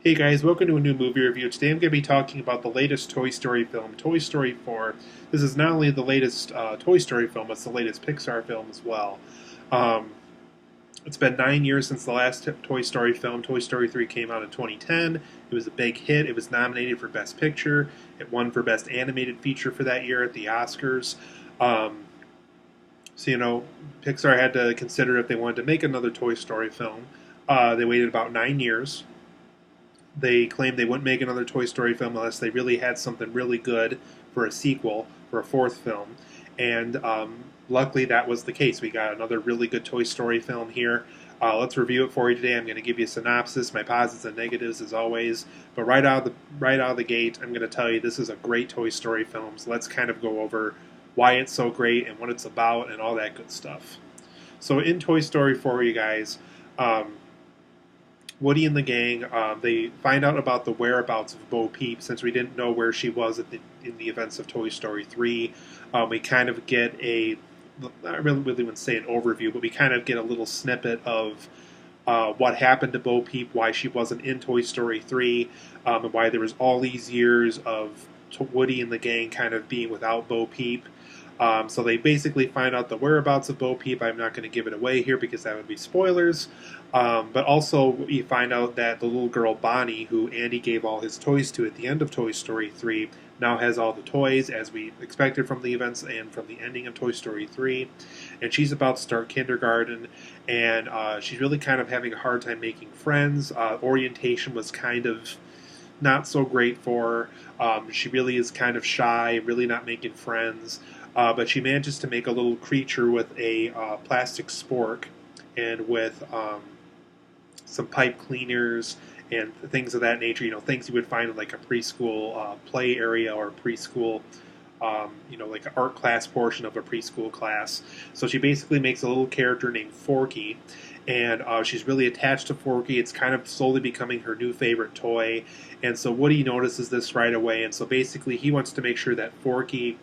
Hey guys, welcome to a new movie review. Today I'm going to be talking about the latest Toy Story film, Toy Story 4. This is not only the latest Toy Story film, it's the latest Pixar film as well. Um, it's been 9 years since the last Toy Story film. Toy Story 3 came out in 2010. It was a big hit. It was nominated for Best Picture. It won for Best Animated Feature for that year at the Oscars. Um, Pixar had to consider if they wanted to make another Toy Story film. They waited about 9 years. They claimed they wouldn't make another Toy Story film unless they really had something really good for a sequel, for a fourth film. And luckily, that was the case. We got another really good Toy Story film here. Let's review it for you today. I'm going to give you a synopsis, my positives and negatives as always. But right out of the gate, I'm going to tell you this is a great Toy Story film. So let's kind of go over why it's so great and what it's about and all that good stuff. So in Toy Story 4, you guys. Woody and the gang, they find out about the whereabouts of Bo Peep since we didn't know where she was in the events of Toy Story 3. We kind of get I really wouldn't say an overview, but we kind of get a little snippet of what happened to Bo Peep, why she wasn't in Toy Story 3, and why there was all these years of Woody and the gang kind of being without Bo Peep. So they basically find out the whereabouts of Bo Peep. I'm not going to give it away here because that would be spoilers. But also, we find out that the little girl Bonnie, who Andy gave all his toys to at the end of Toy Story 3, now has all the toys as we expected from the events and from the ending of Toy Story 3. And she's about to start kindergarten, and she's really kind of having a hard time making friends. Orientation was kind of not so great for her. She really is kind of shy, really not making friends. But she manages to make a little creature with a plastic spork and with some pipe cleaners and things of that nature. Things you would find in like a preschool play area or preschool, like an art class portion of a preschool class. So she basically makes a little character named Forky. And she's really attached to Forky. It's kind of slowly becoming her new favorite toy. And so Woody notices this right away. And so basically he wants to make sure that Forky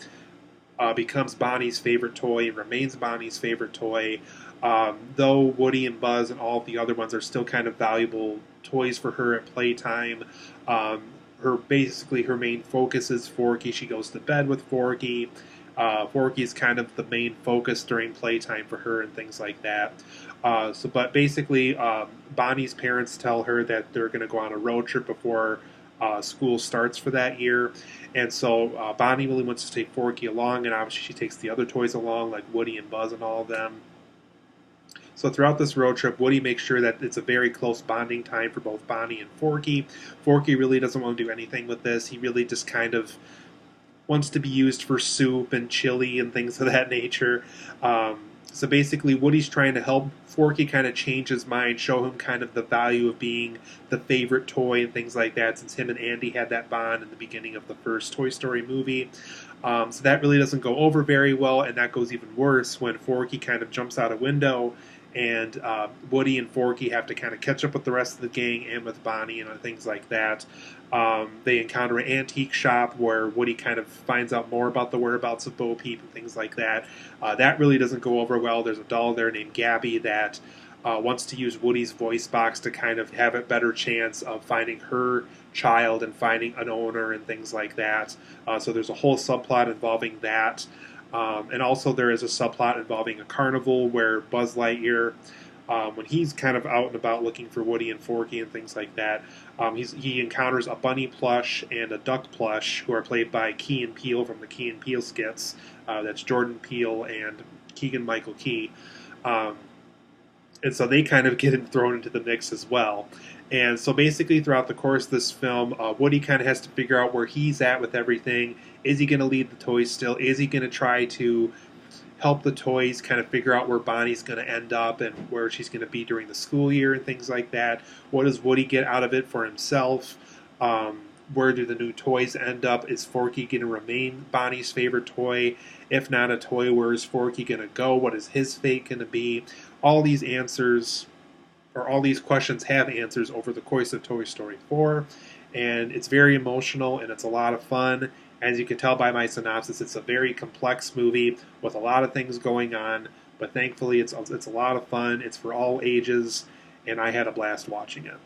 becomes Bonnie's favorite toy and remains Bonnie's favorite toy. Though Woody and Buzz and all the other ones are still kind of valuable toys for her at playtime, her main focus is Forky. She goes to bed with Forky. Forky is kind of the main focus during playtime for her and things like that. But basically, Bonnie's parents tell her that they're going to go on a road trip before school starts for that year, and so Bonnie really wants to take Forky along, and obviously she takes the other toys along, like Woody and Buzz and all of them. So throughout this road trip, Woody makes sure that it's a very close bonding time for both Bonnie and Forky. Forky really doesn't want to do anything with this. He really just kind of wants to be used for soup and chili and things of that nature. So basically, Woody's trying to help Forky kind of change his mind, show him kind of the value of being the favorite toy and things like that, since him and Andy had that bond in the beginning of the first Toy Story movie. So that really doesn't go over very well, and that goes even worse when Forky kind of jumps out a window, and Woody and Forky have to kind of catch up with the rest of the gang and with Bonnie and things like that. They encounter an antique shop where Woody kind of finds out more about the whereabouts of Bo Peep and things like that. That really doesn't go over well. There's a doll there named Gabby that wants to use Woody's voice box to kind of have a better chance of finding her child and finding an owner and things like that. So there's a whole subplot involving that. And also there is a subplot involving a carnival where Buzz Lightyear, when he's kind of out and about looking for Woody and Forky and things like that, he encounters a bunny plush and a duck plush who are played by Key and Peele from the Key and Peele skits. That's Jordan Peele and Keegan-Michael Key. And so they kind of get thrown into the mix as well. And so basically throughout the course of this film, Woody kind of has to figure out where he's at with everything. Is he going to lead the toys still? Is he going to try to help the toys kind of figure out where Bonnie's going to end up and where she's going to be during the school year and things like that? What does Woody get out of it for himself? Where do the new toys end up? Is Forky going to remain Bonnie's favorite toy? If not a toy, where is Forky going to go? What is his fate going to be? All these answers, or all these questions have answers over the course of Toy Story 4. And it's very emotional and it's a lot of fun. As you can tell by my synopsis, it's a very complex movie with a lot of things going on. But thankfully, it's a lot of fun. It's for all ages, and I had a blast watching it.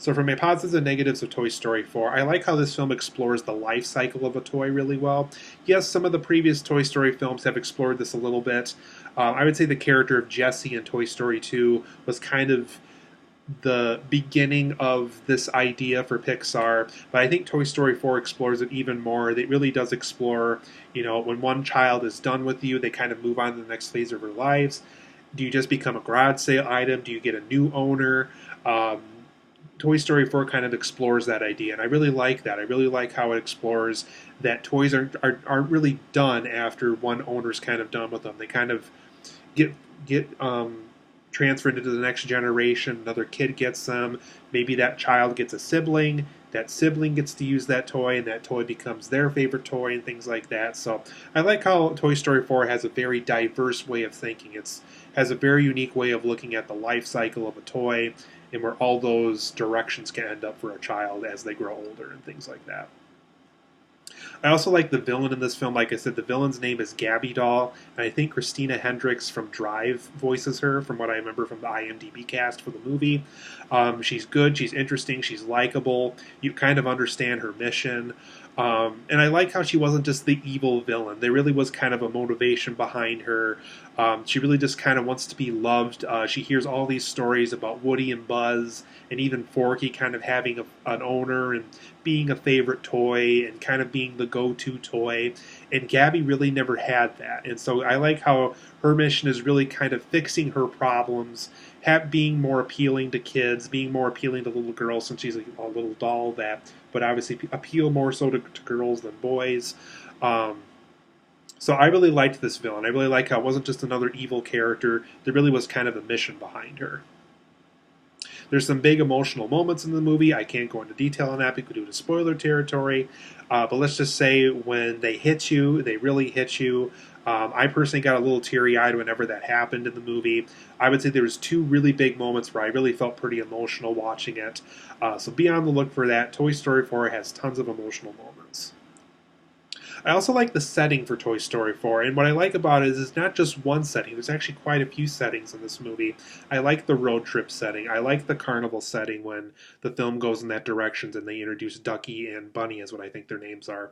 So, for my positives and negatives of Toy Story 4, I like how this film explores the life cycle of a toy really well. Yes, some of the previous Toy Story films have explored this a little bit. I would say the character of Jessie in Toy Story 2 was kind of the beginning of this idea for Pixar, but I think Toy Story 4 explores it even more. It really does explore, when one child is done with you, they kind of move on to the next phase of their lives. Do you just become a garage sale item? Do you get a new owner? Um, Toy Story 4 kind of explores that idea, and I really like that. I really like how it explores that toys aren't really done after one owner's kind of done with them. They kind of get transferred into the next generation. Another kid gets them. Maybe that child gets a sibling. That sibling gets to use that toy, and that toy becomes their favorite toy, and things like that. So I like how Toy Story 4 has a very diverse way of thinking. It has a very unique way of looking at the life cycle of a toy, and where all those directions can end up for a child as they grow older and things like that. I also like the villain in this film. Like I said, the villain's name is Gabby Doll, and I think Christina Hendricks from Drive voices her, from what I remember from the IMDb cast for the movie. She's good, she's interesting, she's likable. You kind of understand her mission. And I like how she wasn't just the evil villain. There really was kind of a motivation behind her. She really just kind of wants to be loved. She hears all these stories about Woody and Buzz, and even Forky kind of having an owner and being a favorite toy and kind of being the go-to toy. And Gabby really never had that. And so I like how her mission is really kind of fixing her problems, being more appealing to kids, being more appealing to little girls, since she's a little doll that, but obviously appeal more so to girls than boys. So I really liked this villain. I really like how it wasn't just another evil character. There really was kind of a mission behind her. There's some big emotional moments in the movie. I can't go into detail on that because due to spoiler territory. But let's just say when they hit you, they really hit you. I personally got a little teary-eyed whenever that happened in the movie. I would say there was two really big moments where I really felt pretty emotional watching it. So be on the look for that. Toy Story 4 has tons of emotional moments. I also like the setting for Toy Story 4, and what I like about it is it's not just one setting. There's actually quite a few settings in this movie. I like the road trip setting. I like the carnival setting when the film goes in that direction and they introduce Ducky and Bunny, is what I think their names are.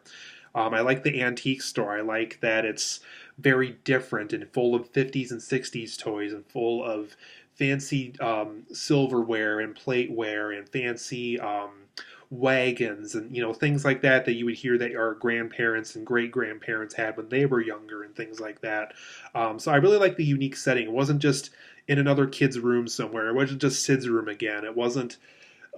I like the antique store. I like that it's very different and full of 50s and 60s toys and full of fancy silverware and plateware and fancy wagons and things like that you would hear that our grandparents and great grandparents had when they were younger and things like that. So I really like the unique setting. It wasn't just in another kid's room somewhere. It wasn't just Sid's room again. It wasn't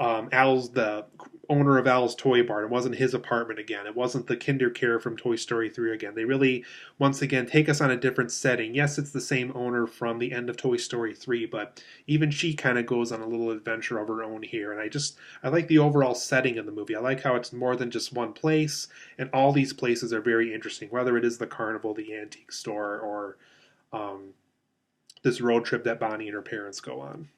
Al's, the owner of Al's Toy Barn. It wasn't his apartment again. It wasn't the Kindercare from Toy Story 3 again. They really, once again, take us on a different setting. Yes, it's the same owner from the end of Toy Story 3, but even she kind of goes on a little adventure of her own here. And I like the overall setting of the movie. I like how it's more than just one place, and all these places are very interesting, whether it is the carnival, the antique store, or this road trip that Bonnie and her parents go on.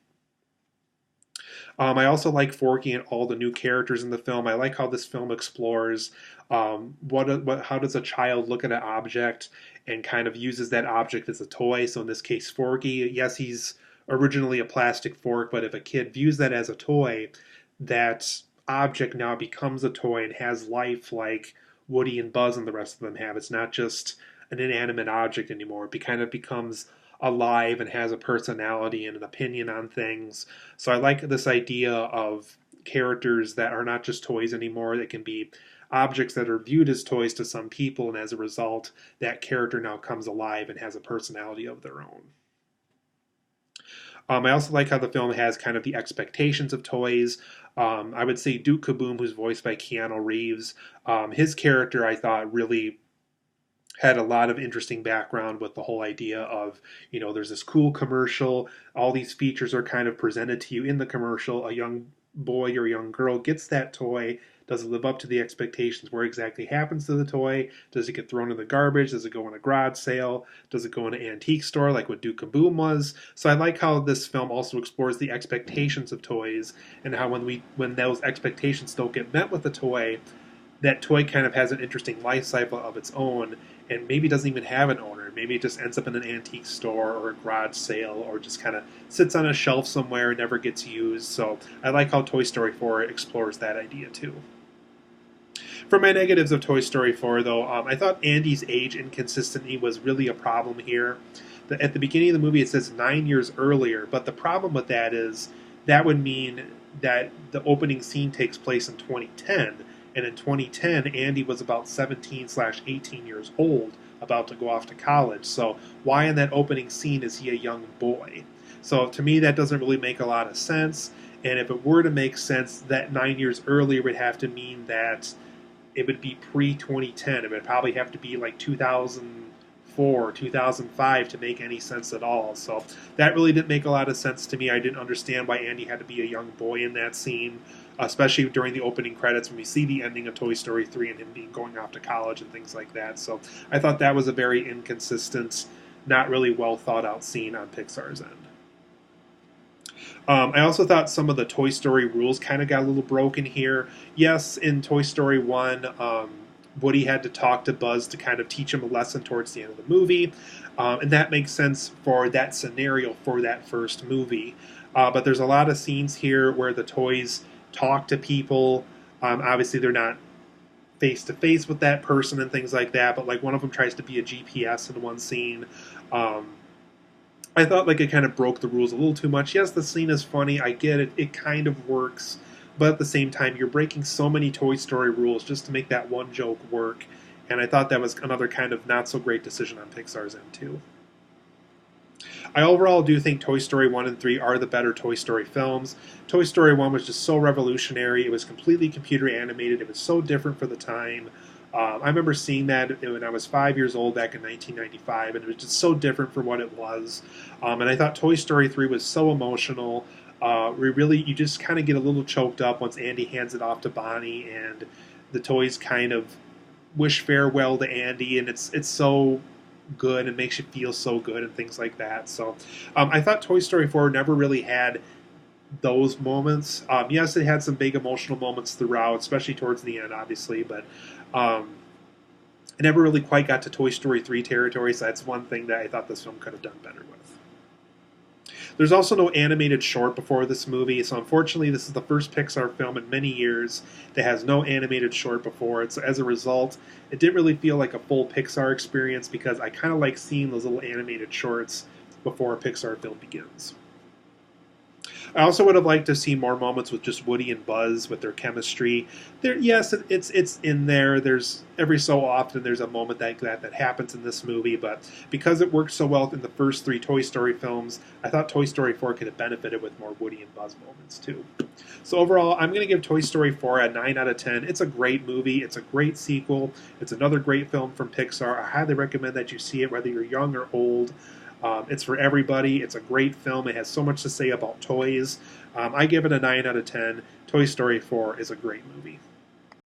I also like Forky and all the new characters in the film. I like how this film explores how does a child look at an object and kind of uses that object as a toy. So in this case, Forky, yes, he's originally a plastic fork, but if a kid views that as a toy, that object now becomes a toy and has life like Woody and Buzz and the rest of them have. It's not just an inanimate object anymore. It kind of becomes alive and has a personality and an opinion on things. So I like this idea of characters that are not just toys anymore. They can be objects that are viewed as toys to some people, and as a result, that character now comes alive and has a personality of their own. I also like how the film has kind of the expectations of toys. I would say Duke Kaboom, who's voiced by Keanu Reeves, his character I thought really had a lot of interesting background with the whole idea of, there's this cool commercial, all these features are kind of presented to you in the commercial. A young boy or a young girl gets that toy. Does it live up to the expectations? Where exactly happens to the toy? Does it get thrown in the garbage? Does it go in a garage sale? Does it go in an antique store like what Duke Kaboom was? So I like how this film also explores the expectations of toys, and how when those expectations don't get met with the toy, that toy kind of has an interesting life cycle of its own, and maybe doesn't even have an owner. anywhere. Maybe it just ends up in an antique store or a garage sale, or just kind of sits on a shelf somewhere and never gets used. So I like how Toy Story 4 explores that idea too. For my negatives of Toy Story 4, though, I thought Andy's age inconsistency was really a problem here. At the beginning of the movie, it says 9 years earlier, but the problem with that is that would mean that the opening scene takes place in 2010, and in 2010, Andy was about 17/18 years old, about to go off to college. So why in that opening scene is he a young boy? So to me, that doesn't really make a lot of sense. And if it were to make sense, that 9 years earlier would have to mean that it would be pre-2010. It would probably have to be like 2004, 2005 to make any sense at all. So that really didn't make a lot of sense to me. I didn't understand why Andy had to be a young boy in that scene, especially during the opening credits when we see the ending of Toy Story 3 and him going off to college and things like that. So I thought that was a very inconsistent, not really well thought out scene on Pixar's end. I also thought some of the Toy Story rules kind of got a little broken here. Yes, in Toy Story 1, Woody had to talk to Buzz to kind of teach him a lesson towards the end of the movie, and that makes sense for that scenario for that first movie. But there's a lot of scenes here where the toys talk to people. Obviously, they're not face to face with that person and things like that, but like one of them tries to be a GPS in one scene. I thought like it kind of broke the rules a little too much. Yes, the scene is funny. I get it. It kind of works. But at the same time, you're breaking so many Toy Story rules just to make that one joke work. And I thought that was another kind of not so great decision on Pixar's end too. I overall do think Toy Story 1 and 3 are the better Toy Story films. Toy Story 1 was just so revolutionary. It was completely computer animated. It was so different for the time. I remember seeing that when I was 5 years old back in 1995, and it was just so different for what it was. And I thought Toy Story 3 was so emotional. You just kind of get a little choked up once Andy hands it off to Bonnie, and the toys kind of wish farewell to Andy, and it's so good and makes you feel so good and things like that. So I thought Toy Story 4 never really had those moments. Yes, it had some big emotional moments throughout, especially towards the end, obviously, but it never really quite got to Toy Story 3 territory, so that's one thing that I thought this film could have done better with. There's also no animated short before this movie, so unfortunately this is the first Pixar film in many years that has no animated short before it. So as a result, it didn't really feel like a full Pixar experience because I kind of like seeing those little animated shorts before a Pixar film begins. I also would have liked to see more moments with just Woody and Buzz with their chemistry. Yes, it's in there. There's every so often there's a moment that happens in this movie, but because it worked so well in the first three Toy Story films, I thought Toy Story 4 could have benefited with more Woody and Buzz moments too. So overall, I'm going to give Toy Story 4 a 9 out of 10. It's a great movie. It's a great sequel. It's another great film from Pixar. I highly recommend that you see it, whether you're young or old. It's for everybody. It's a great film. It has so much to say about toys. I give it a 9 out of 10. Toy Story 4 is a great movie.